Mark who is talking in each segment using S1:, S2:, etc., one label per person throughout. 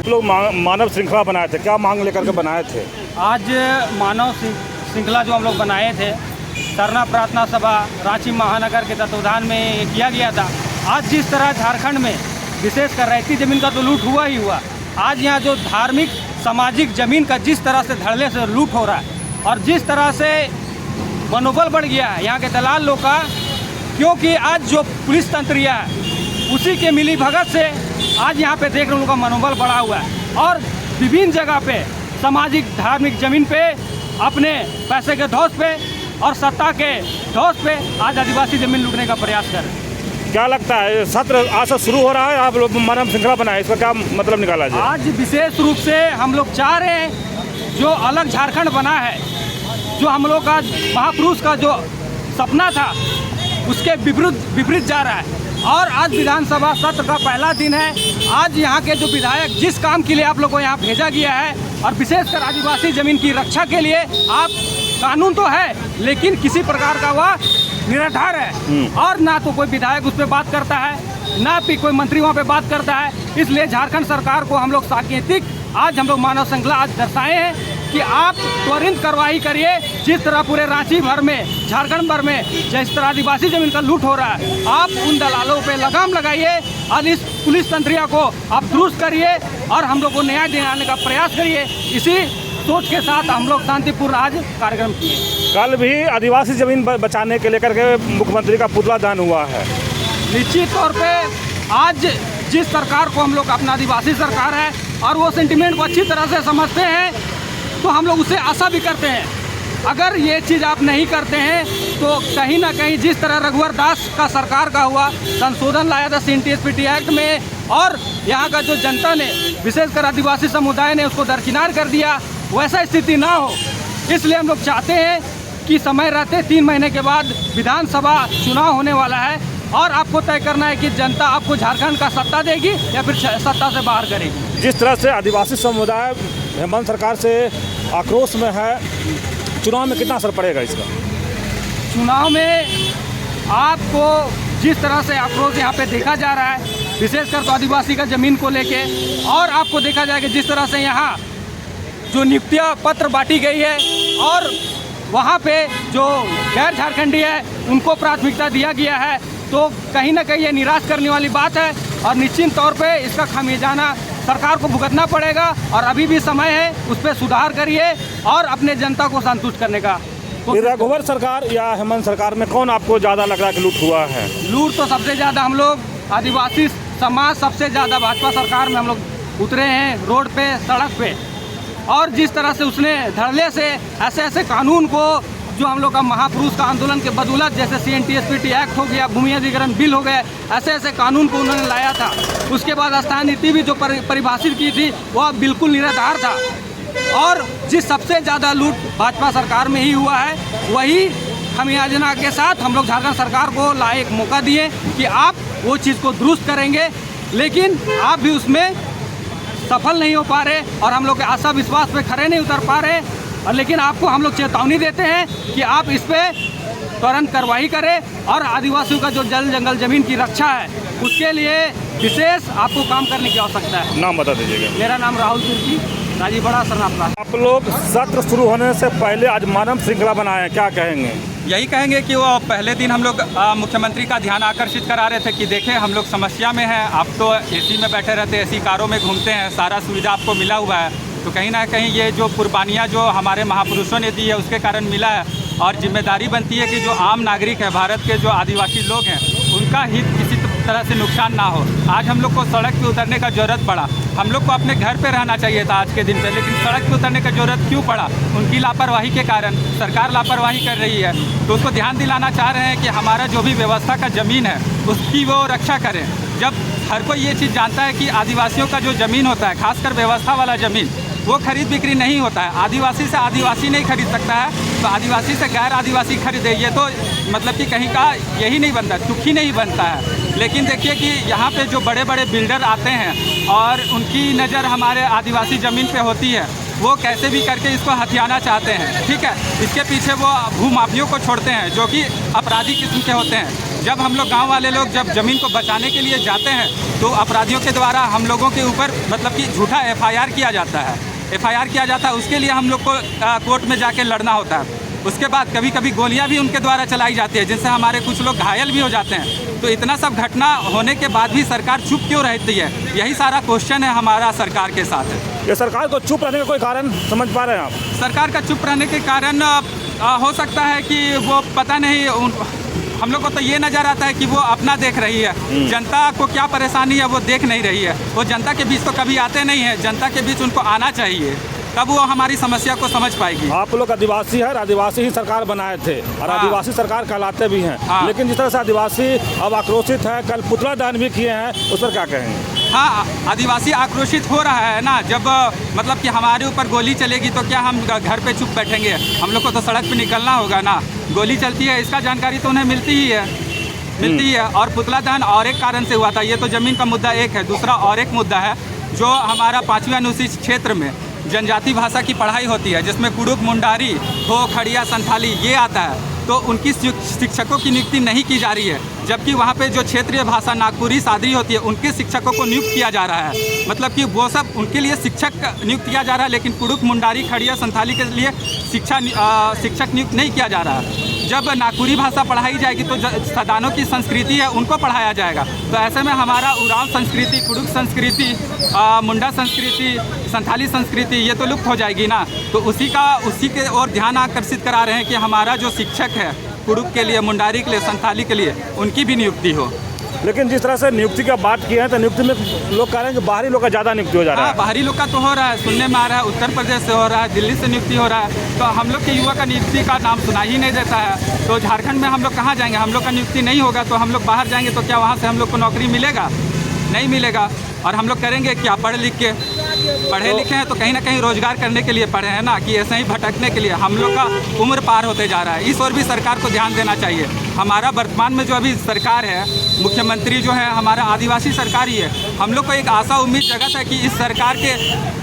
S1: लोग मानव श्रृंखला बनाए थे, क्या मांग लेकर के बनाए थे?
S2: आज मानव श्रृंखला जो हम लोग बनाए थे, धरना प्रार्थना सभा रांची महानगर के तत्वाधान में किया गया था। आज जिस तरह झारखंड में विशेषकर रैयती ज़मीन का तो लूट हुआ ही हुआ, आज यहाँ जो धार्मिक सामाजिक ज़मीन का जिस तरह से धड़ल्ले से लूट हो रहा है और जिस तरह से मनोबल बढ़ गया है यहाँ के दलाल लोग का, क्योंकि आज जो पुलिस तंत्रिया है उसी के मिली भगत से आज यहाँ पे देख रहे उनका मनोबल बढ़ा हुआ है और विभिन्न जगह पे सामाजिक धार्मिक ज़मीन पे अपने पैसे के धौस पे और सत्ता के धौस पे आज आदिवासी ज़मीन लूटने का प्रयास कर रहे हैं।
S1: क्या लगता है सत्र आज से शुरू हो रहा है, आप लोग मानव श्रृंखला बनाए, इसका क्या मतलब निकाला जाए?
S2: आज विशेष रूप से हम लोग चाह रहे हैं जो अलग झारखंड बना है, जो हम लोग का महापुरुष का जो सपना था उसके विपरीत जा रहा है। और आज विधानसभा सत्र का पहला दिन है। आज यहाँ के जो विधायक जिस काम के लिए आप लोग को यहाँ भेजा गया है और विशेषकर आदिवासी ज़मीन की रक्षा के लिए, आप कानून तो है लेकिन किसी प्रकार का वह निराधार है और ना तो कोई विधायक उस पर बात करता है, ना भी कोई मंत्री वहाँ पे बात करता है। इसलिए झारखंड सरकार को हम लोग सांकेतिक आज हम लोग मानव श्रृंखला आज दर्शाए हैं कि आप त्वरित कार्रवाई करिए। जिस तरह पूरे रांची भर में, झारखंड भर में जिस तरह आदिवासी ज़मीन का लूट हो रहा है, आप उन दलालों पे लगाम लगाइए और इस पुलिस तंत्रिया को आप दुरुस्त करिए और हम लोग को न्याय दिलाने का प्रयास करिए। इसी सोच के साथ हम लोग शांतिपूर्ण आज कार्यक्रम किए।
S1: कल भी आदिवासी ज़मीन बचाने के लेकर के मुख्यमंत्री का पुतला दहन हुआ है।
S2: निश्चित तौर पे आज जिस सरकार को हम लोग अपना आदिवासी सरकार है और वो सेंटिमेंट को अच्छी तरह से समझते हैं तो हम लोग उससे आशा भी करते हैं। अगर ये चीज़ आप नहीं करते हैं तो कहीं ना कहीं जिस तरह रघुवर दास का सरकार का हुआ संशोधन लाया था CNTS-PT एक्ट में और यहाँ का जो जनता ने विशेषकर आदिवासी समुदाय ने उसको दरकिनार कर दिया, वैसा स्थिति ना हो। इसलिए हम लोग चाहते हैं कि समय रहते 3 महीने के बाद विधानसभा चुनाव होने वाला है और आपको तय करना है कि जनता आपको झारखंड का सत्ता देगी या फिर सत्ता से बाहर करेगी।
S1: जिस तरह से आदिवासी समुदाय हेमंत सरकार से आक्रोश में है, चुनाव में कितना असर पड़ेगा इसका?
S2: चुनाव में आपको जिस तरह से आक्रोश यहाँ पे देखा जा रहा है, विशेषकर तो आदिवासी का ज़मीन को लेके, और आपको देखा जाएगा जिस तरह से यहाँ जो नियुक्तियाँ पत्र बांटी गई है और वहाँ पे जो गैर झारखंडी है उनको प्राथमिकता दिया गया है, तो कहीं ना कहीं ये निराश करने वाली बात है और निश्चित तौर पे इसका खामियाजाना सरकार को भुगतना पड़ेगा। और अभी भी समय है, उस पर सुधार करिए और अपने जनता को संतुष्ट करने का।
S1: रघुवर सरकार या हेमंत सरकार में कौन आपको ज़्यादा लग रहा है कि लूट हुआ है?
S2: लूट तो सबसे ज़्यादा हम लोग आदिवासी समाज सबसे ज़्यादा भाजपा सरकार में हम लोग उतरे हैं रोड पे, सड़क पे, और जिस तरह से उसने धड़ल्ले से ऐसे कानून को जो हम लोग का महापुरुष का आंदोलन के बदौलत, जैसे CNTS-PT एक्ट हो गया, भूमि अधिग्रहण बिल हो गए, ऐसे कानून को उन्होंने लाया था। उसके बाद स्थायी नीति भी जो परिभाषित की थी वह बिल्कुल निराधार था और जिस सबसे ज़्यादा लूट भाजपा सरकार में ही हुआ है, वही खामियाजा के साथ हम लोग झारखंड सरकार को लायक मौका दिए कि आप वो चीज़ को दुरुस्त करेंगे, लेकिन आप भी उसमें सफल नहीं हो पा रहे और हम लोग के आशा विश्वास पे खरे नहीं उतर पा रहे। और लेकिन आपको हम लोग चेतावनी देते हैं कि आप इस पे तुरंत कार्रवाई करें और आदिवासियों का जो जल जंगल ज़मीन की रक्षा है उसके लिए विशेष आपको काम करने की आवश्यकता है।
S1: नाम बता दीजिएगा।
S2: मेरा नाम राहुल तिर्की, राजीबड़ा सरनापला।
S1: आप लोग सत्र शुरू होने से पहले आज मानव श्रृंखला बनाए हैं, क्या कहेंगे?
S3: यही कहेंगे कि वो पहले दिन हम लोग मुख्यमंत्री का ध्यान आकर्षित करा रहे थे कि देखें हम लोग समस्या में हैं, आप तो AC में बैठे रहते, AC कारों में घूमते हैं, सारा सुविधा आपको मिला हुआ है, तो कहीं ना कहीं ये जो कुर्बानियाँ जो हमारे महापुरुषों ने दी है उसके कारण मिला है और जिम्मेदारी बनती है कि जो आम नागरिक है, भारत के जो आदिवासी लोग हैं, उनका हित किसी तरह से नुकसान ना हो। आज हम लोग को सड़क पे उतरने का ज़रूरत पड़ा। हम लोग को अपने घर पे रहना चाहिए था आज के दिन पे, लेकिन सड़क पे उतरने का ज़रूरत क्यों पड़ा? उनकी लापरवाही के कारण। सरकार लापरवाही कर रही है, तो उसको ध्यान दिलाना चाह रहे हैं कि हमारा जो भी व्यवस्था का ज़मीन है उसकी वो रक्षा करें। जब हर कोई ये चीज़ जानता है कि आदिवासियों का जो ज़मीन होता है, खासकर व्यवस्था वाला ज़मीन, वो खरीद बिक्री नहीं होता है। आदिवासी से आदिवासी नहीं खरीद सकता है, तो आदिवासी से गैर आदिवासी खरीदे, ये तो मतलब कि कहीं का यही नहीं बनता, दुख ही नहीं बनता है। लेकिन देखिए कि यहाँ पे जो बड़े बड़े बिल्डर आते हैं और उनकी नज़र हमारे आदिवासी ज़मीन पे होती है, वो कैसे भी करके इसको हथियाना चाहते हैं, ठीक है। इसके पीछे वो भूमाफियों को छोड़ते हैं जो कि अपराधी किस्म के होते हैं। जब हम लोग गांव वाले लोग जब ज़मीन को बचाने के लिए जाते हैं तो अपराधियों के द्वारा हम लोगों के ऊपर मतलब कि झूठा FIR किया जाता है। FIR किया जाता है, उसके लिए हम लोग को कोर्ट में जाके लड़ना होता है। उसके बाद कभी कभी गोलियां भी उनके द्वारा चलाई जाती है, जिनसे हमारे कुछ लोग घायल भी हो जाते हैं। तो इतना सब घटना होने के बाद भी सरकार चुप क्यों रहती है, यही सारा क्वेश्चन है हमारा सरकार के साथ।
S1: ये सरकार को चुप रहने का कोई कारण समझ पा रहे हैं आप?
S3: सरकार का चुप रहने के कारण हो सकता है कि वो पता नहीं, हम लोग को तो ये नज़र आता है कि वो अपना देख रही है, जनता को क्या परेशानी है वो देख नहीं रही है। वो जनता के बीच तो कभी आते नहीं हैं, जनता के बीच उनको आना चाहिए, तब वो हमारी समस्या को समझ पाएगी।
S1: आप लोग आदिवासी है, आदिवासी ही सरकार बनाए थे और
S3: हाँ।
S1: आदिवासी सरकार कहलाते भी हैं।
S3: हाँ।
S1: लेकिन जिस तरह से आदिवासी अब आक्रोशित है, कल पुतला दहन भी किए हैं, उस पर क्या कहेंगे?
S3: हाँ, आदिवासी आक्रोशित हो रहा है ना। जब मतलब कि हमारे ऊपर गोली चलेगी तो क्या हम घर पे चुप बैठेंगे? हम लोग को तो सड़क पे निकलना होगा ना। गोली चलती है इसका जानकारी तो उन्हें मिलती ही है। और पुतला दहन और एक कारण से हुआ था। ये तो ज़मीन का मुद्दा एक है, दूसरा और एक मुद्दा है जो हमारा 5वीं अनुसूचित क्षेत्र में जनजाति भाषा की पढ़ाई होती है, जिसमें कुडुख, मुंडारी, हो, खड़िया, संथाली ये आता है। तो उनकी शिक्षकों की नियुक्ति नहीं की जा रही है, जबकि वहाँ पे जो क्षेत्रीय भाषा नागपुरी सादरी होती है उनके शिक्षकों को नियुक्त किया जा रहा है। मतलब कि वो सब उनके लिए शिक्षक नियुक्त किया जा रहा है, लेकिन कुडुख, मुंडारी, खड़िया, संथाली के लिए शिक्षक नियुक्त नहीं किया जा रहा है। जब नागपुरी भाषा पढ़ाई जाएगी तो सदानों की संस्कृति है उनको पढ़ाया जाएगा। तो ऐसे में हमारा उरांव संस्कृति, कुडुख संस्कृति, मुंडा संस्कृति, संथाली संस्कृति ये तो लुप्त हो जाएगी ना। तो उसी के ओर ध्यान आकर्षित करा रहे हैं कि हमारा जो शिक्षक है कुडुख के लिए, मुंडारी के लिए, संथाली के लिए उनकी भी नियुक्ति हो।
S1: लेकिन जिस तरह से नियुक्ति की बात की है तो नियुक्ति में लोग कह रहे हैं कि बाहरी लोग का ज़्यादा नियुक्ति हो जा रहा है।
S3: बाहरी लोग का तो हो रहा है, सुनने में आ रहा है, उत्तर प्रदेश से हो रहा है, दिल्ली से नियुक्ति हो रहा है। तो हम लोग के युवा का नियुक्ति का नाम सुना ही नहीं देता है। तो झारखंड में हम लोग कहाँ जाएंगे? हम लोग का नियुक्ति नहीं होगा तो हम लोग बाहर जाएंगे तो क्या वहाँ से हम लोग को नौकरी मिलेगा? नहीं मिलेगा। और हम लोग करेंगे क्या? पढ़ लिख के, पढ़े लिखे हैं तो कहीं ना कहीं रोजगार करने के लिए पढ़े हैं ना, कि ऐसे ही भटकने के लिए। हम लोग का उम्र पार होते जा रहा है, इस ओर भी सरकार को ध्यान देना चाहिए। हमारा वर्तमान में जो अभी सरकार है, मुख्यमंत्री जो है हमारा आदिवासी सरकार ही है। हम लोग को एक आशा उम्मीद जगत है कि इस सरकार के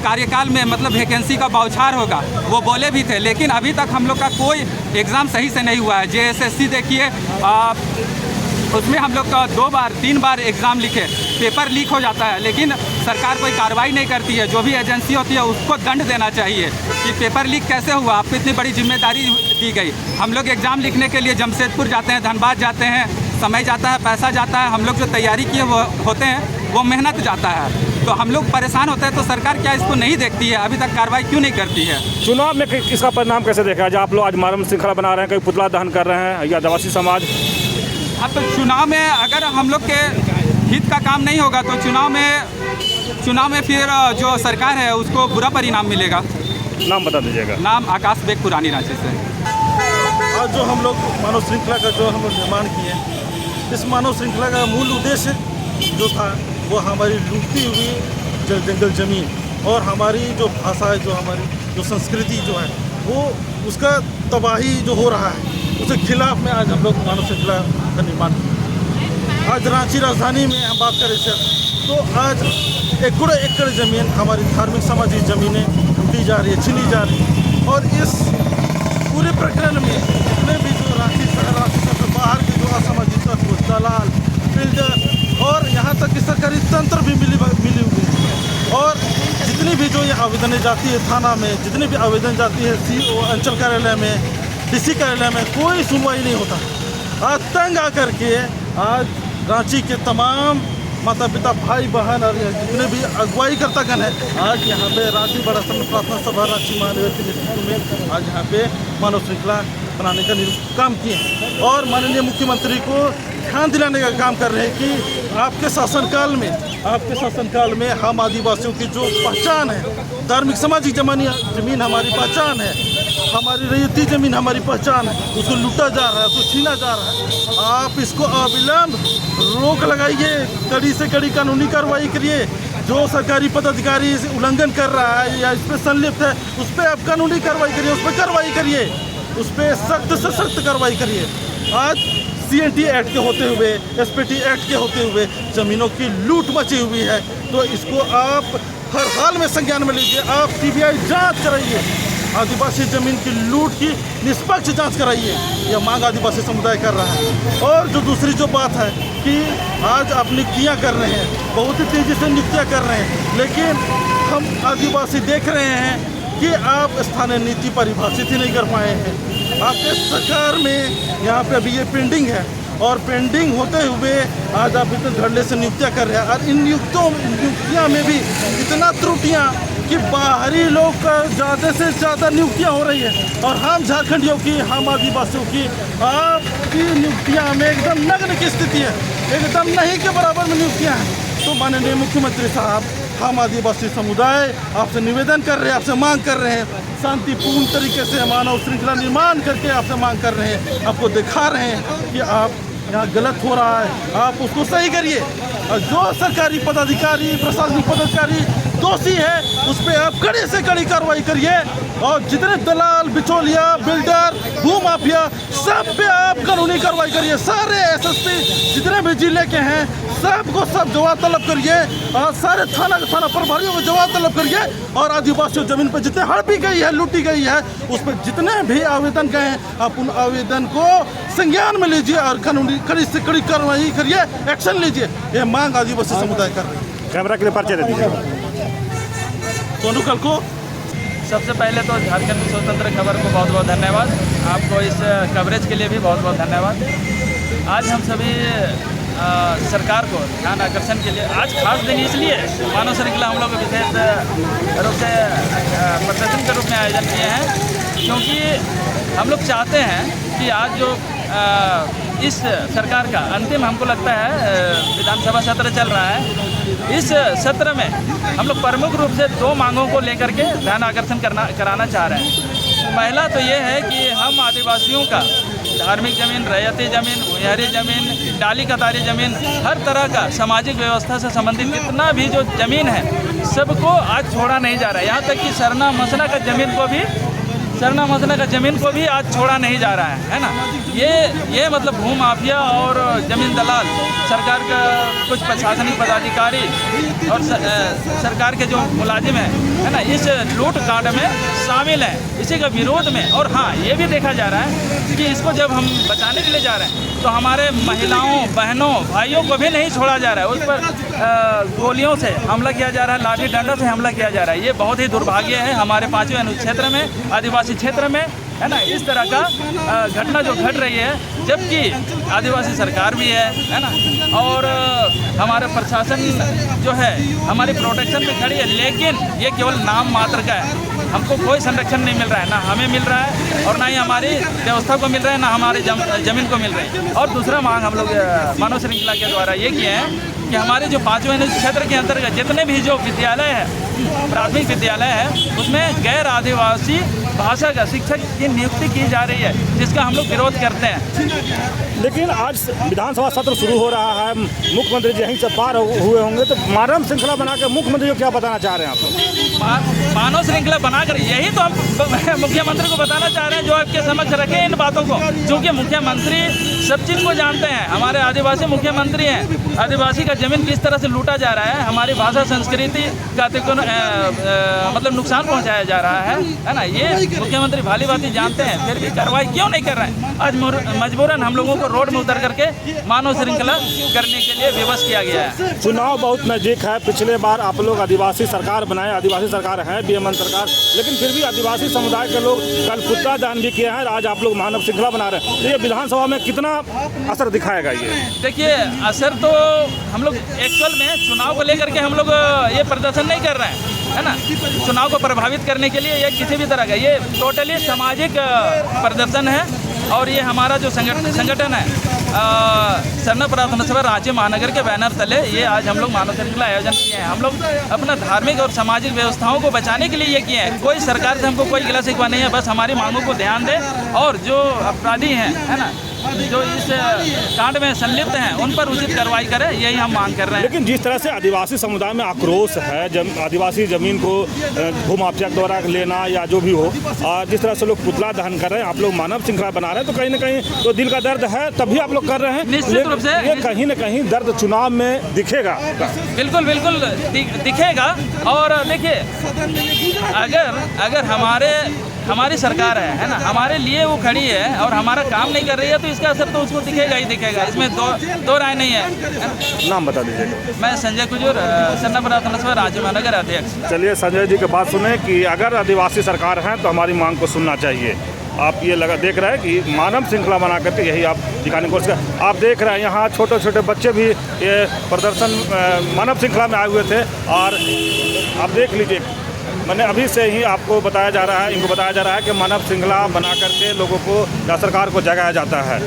S3: कार्यकाल में मतलब वैकेंसी का बौछार होगा। वो बोले भी थे, लेकिन अभी तक हम लोग का कोई एग्ज़ाम सही से नहीं हुआ है। JSSC देखिए, उसमें हम लोग का 2 बार 3 बार एग्ज़ाम लिखे, पेपर लीक हो जाता है, लेकिन सरकार कोई कार्रवाई नहीं करती है। जो भी एजेंसी होती है उसको दंड देना चाहिए कि पेपर लीक कैसे हुआ, आपको इतनी बड़ी जिम्मेदारी दी गई। हम लोग एग्ज़ाम लिखने के लिए जमशेदपुर जाते हैं, धनबाद जाते हैं, समय जाता है, पैसा जाता है। हम लोग जो तैयारी किए वो होते हैं वो मेहनत जाता है, तो हम लोग परेशान होते हैं। तो सरकार क्या इसको नहीं देखती है? अभी तक कार्रवाई क्यों नहीं करती है?
S1: चुनाव में इसका परिणाम कैसे देखा जाए? आप लोग आज मानव श्रृंखला बना रहे हैं, कहीं पुतला दहन कर रहे हैं, या आदिवासी समाज?
S3: अब तो चुनाव में अगर हम लोग के हित का काम नहीं होगा तो चुनाव में फिर जो सरकार है उसको बुरा परिणाम मिलेगा।
S1: नाम बता दीजिएगा।
S3: नाम आकाश बेग, पुरानी रांची से।
S4: आज जो हम लोग मानव श्रृंखला का जो हम लोग निर्माण किए, इस मानव श्रृंखला का मूल उद्देश्य जो था वो हमारी लूटती हुई जंगल ज़मीन और हमारी जो भाषा है, जो हमारी जो संस्कृति जो है वो उसका तबाही जो हो रहा है उसके खिलाफ में आज हम लोग मानव श्रृंखला का निर्माण किया। आज रांची राजधानी में हम बात करें सर तो आज एकड़ ज़मीन हमारी धार्मिक सामाजिक ज़मीनें लूटी जा रही है, छीनी जा रही है। और इस पूरे प्रकरण में जितने भी जो रांची शहर से बाहर के जो असामाजिक तत्व, दलाल, बिल्डर और यहाँ तक कि सरकारी तंत्र भी मिली हुई है। और जितनी भी जो ये आवेदनें जाती है थाना में, जितनी भी आवेदन जाती है CO अंचल कार्यालय में, DC कार्यालय में, कोई सुनवाई नहीं होता। आज तंग आकर के आज रांची के तमाम माता पिता, भाई बहन और जितने भी अगुवाई करतागण है आज यहाँ पे रांची बड़ा समय प्रार्थना सभा रांची महानगर के नेतृत्व में आज यहाँ पे मानव श्रृंखला बनाने का काम किए और माननीय मुख्यमंत्री को ध्यान दिलाने का काम कर रहे हैं कि आपके शासनकाल में हम आदिवासियों की जो पहचान है, धार्मिक सामाजिक जमीन हमारी पहचान है, हमारी रैयती ज़मीन हमारी पहचान है, उसको लूटा जा रहा है, उसको छीना जा रहा है। आप इसको अविलंब रोक लगाइए, कड़ी से कड़ी कानूनी कार्रवाई करिए। जो सरकारी पदाधिकारी उल्लंघन कर रहा है या इस पर संलिप्त है उस पर आप कानूनी कार्रवाई करिए, उस पर कार्रवाई करिए, उस पर सख्त से सख्त कार्रवाई करिए। आज CNT एक्ट के होते हुए, SPT एक्ट के होते हुए ज़मीनों की लूट मची हुई है, तो इसको आप हर हाल में संज्ञान में लीजिए। आप CBI जांच कराइए, आदिवासी ज़मीन की लूट की निष्पक्ष जांच कराइए, यह मांग आदिवासी समुदाय कर रहा है। और जो दूसरी जो बात है कि आज आप नियुक्तियाँ कर रहे हैं, बहुत ही तेज़ी से नियुक्तियाँ कर रहे हैं, लेकिन हम आदिवासी देख रहे हैं कि आप स्थानीय नीति परिभाषित ही नहीं कर पाए हैं। आपके सरकार में यहाँ पे अभी ये पेंडिंग है, और पेंडिंग होते हुए आज आप इतने धड़ल्ले से नियुक्तियाँ कर रहे हैं, और इन नियुक्तियाँ में भी इतना त्रुटियाँ कि बाहरी लोग का ज़्यादा से ज़्यादा नियुक्तियाँ हो रही है, और हम झारखंडियों की, हम आदिवासियों की आपकी नियुक्तियाँ में एकदम नग्न की स्थिति है, एकदम नहीं के बराबर में नियुक्तियाँ हैं। तो माननीय मुख्यमंत्री साहब, हम आदिवासी समुदाय आपसे निवेदन कर रहे हैं, आपसे मांग कर रहे हैं, शांतिपूर्ण तरीके से मानव श्रृंखला निर्माण करके आपसे मांग कर रहे हैं, आपको दिखा रहे हैं कि आप यहाँ गलत हो रहा है, आप उसको सही करिए। और जो सरकारी पदाधिकारी, प्रशासनिक पदाधिकारी दोषी है, उस पर आप कड़ी से कड़ी कार्रवाई करिए, और जितने दलाल, बिचौलिया, बिल्डर, भूमाफिया, सब पे आप कानूनी कार्रवाई करिए। सारे एसएसपी जितने भी जिले के हैं सबको सब जवाब तलब करिए, और सारे थाना प्रभारियों को जवाब तलब करिए, और आदिवासियों जमीन पर जितने हड़पी गई है, लूटी गई है, उस पर जितने भी आवेदन गए हैं आप उन आवेदन को संज्ञान में लीजिए और कानूनी कड़ी से कड़ी कार्रवाई करिए, एक्शन लीजिए। ये मांग आदिवासी समुदाय कर रहे हैं।
S1: कैमरा के लिए परिचय दे दीजिए।
S4: सोनू कल को
S2: सबसे पहले तो झारखंड स्वतंत्र खबर को बहुत बहुत धन्यवाद, आपको इस कवरेज के लिए भी बहुत बहुत धन्यवाद। आज हम सभी सरकार को ध्यान आकर्षण के लिए, आज खास दिन इसलिए मानव श्रृंखला हम लोग विशेष रूप से प्रदर्शन के रूप में आयोजन किए हैं, क्योंकि हम लोग चाहते हैं कि आज जो इस सरकार का अंतिम हमको लगता है विधानसभा सत्र चल रहा है, इस सत्र में हम लोग प्रमुख रूप से 2 मांगों को लेकर के ध्यान आकर्षण कराना चाह रहे हैं। पहला तो ये है कि हम आदिवासियों का धार्मिक ज़मीन, रैयती ज़मीन, भूमिहारी ज़मीन, डाली कतारी ज़मीन, हर तरह का सामाजिक व्यवस्था से संबंधित जितना भी जो ज़मीन है सबको आज छोड़ा नहीं जा रहा है। यहाँ तक कि सरना मसना का ज़मीन को भी आज छोड़ा नहीं जा रहा है ना। ये मतलब भूमाफिया और ज़मीन दलाल, सरकार का कुछ प्रशासनिक पदाधिकारी और सरकार के जो मुलाजिम है ना, इस लूट कांड में शामिल हैं, इसी का विरोध में। और हाँ, ये भी देखा जा रहा है कि इसको जब हम बचाने के लिए जा रहे हैं तो हमारे महिलाओं, बहनों, भाइयों को भी नहीं छोड़ा जा रहा है, उस पर गोलियों से हमला किया जा रहा है, लाठी डंडा से हमला किया जा रहा है। ये बहुत ही दुर्भाग्य है हमारे 5वें अनुच्छेद में, आदिवासी क्षेत्र में, है ना। इस तरह का घटना जो घट रही है, जबकि आदिवासी सरकार भी है ना, और हमारा प्रशासन जो है हमारी प्रोटेक्शन में खड़ी है, लेकिन ये केवल नाम मात्र का है। हमको कोई संरक्षण नहीं मिल रहा है, ना हमें मिल रहा है और ना ही हमारी व्यवस्था को मिल रहा है, ना हमारी ज़मीन को मिल रही है। और दूसरा मांग हम लोग मानव श्रृंखला के द्वारा ये किए हैं कि हमारे जो 5वें क्षेत्र के अंतर्गत जितने भी जो विद्यालय है, प्राथमिक विद्यालय है, उसमें गैर आदिवासी भाषा का शिक्षक की नियुक्ति की जा रही है, जिसका हम लोग विरोध करते हैं।
S1: लेकिन आज विधानसभा सत्र शुरू हो रहा है, मुख्यमंत्री जी यहीं से पार हुए होंगे, तो मानव श्रृंखला बनाकर मुख्यमंत्री को क्या बताना चाह रहे हैं आप?
S2: मानव श्रृंखला बनाकर यही तो हम मुख्यमंत्री को बताना चाह रहे हैं, जो आपके समक्ष रखे इन बातों को, क्योंकि मुख्यमंत्री सब चीज़ को जानते हैं। हमारे आदिवासी मुख्यमंत्री हैं, आदिवासी का जमीन किस तरह से लूटा जा रहा है, हमारी भाषा संस्कृति का मतलब नुकसान पहुंचाया जा रहा है ना। ये मुख्यमंत्री भाली भांति जानते हैं, फिर भी कार्रवाई क्यों नहीं कर रहे हैं? आज मजबूरन हम लोगों को रोड में उतर करके मानव श्रृंखला करने के लिए विवश किया गया है।
S1: चुनाव बहुत नज़दीक है, पिछले बार आप लोग आदिवासी सरकार बनाए, आदिवासी सरकार है बीएमएन सरकार, लेकिन फिर भी आदिवासी समुदाय के लोग कल कुत्ता दान भी किए हैं, आज आप लोग मानव श्रृंखला बना रहे हैं, तो ये विधानसभा में कितना असर दिखाएगा? ये
S2: देखिए, असर तो हम लोग एक्चुअल में चुनाव को लेकर के हम लोग ये प्रदर्शन नहीं कर रहे हैं, है ना। चुनाव को प्रभावित करने के लिए ये किसी भी तरह का, ये टोटली सामाजिक प्रदर्शन है। और ये हमारा जो संगठन है सरना प्रार्थना सभा रांची महानगर के बैनर तले ये आज हम लोग मानव श्रृंखला आयोजन किए हैं। हम लोग अपना धार्मिक और सामाजिक व्यवस्थाओं को बचाने के लिए ये किए हैं। कोई सरकार से हमको कोई गिला शिकवा नहीं है, बस हमारी मांगों को ध्यान दें और जो अपराधी हैं, है ना, जो इस कांड में संलिप्त हैं, उन पर उचित कार्रवाई करें, यही हम मांग कर रहे हैं।
S1: लेकिन जिस तरह से आदिवासी समुदाय में आक्रोश है, आदिवासी जमीन को भूमाफिया द्वारा लेना या जो भी हो, जिस तरह से लोग पुतला दहन कर रहे हैं, आप लोग मानव श्रृंखला बना रहे हैं, तो कहीं ना कहीं तो दिल का दर्द है, तभी आप लोग कर रहे हैं।
S2: निश्चित रूप से
S1: ये कहीं ना कहीं दर्द चुनाव में दिखेगा।
S2: बिल्कुल बिल्कुल दिखेगा। और देखिए, अगर हमारे
S5: हमारी सरकार है ना, हमारे लिए वो खड़ी है और हमारा काम नहीं कर रही है तो इसका असर तो उसको दिखेगा ही दिखेगा, इसमें दो राय नहीं है।
S1: नाम बता दीजिएगा।
S5: मैं संजय कुजूर, सन्नापुरा तहसील राज्य महानगर अध्यक्ष।
S1: चलिए संजय जी की बात सुने कि अगर आदिवासी सरकार है तो हमारी मांग को सुनना चाहिए। आप ये देख रहे हैं कि मानव श्रृंखला बना करके यही आप दिखाने की कोशिश कर। आप देख रहे हैं यहाँ छोटे छोटे बच्चे भी ये प्रदर्शन मानव श्रृंखला में आए हुए थे और आप देख लीजिए, मैंने अभी से ही आपको बताया जा रहा है, इनको बताया जा रहा है कि मानव श्रृंखला बना करके लोगों को या सरकार को जगाया जाता है।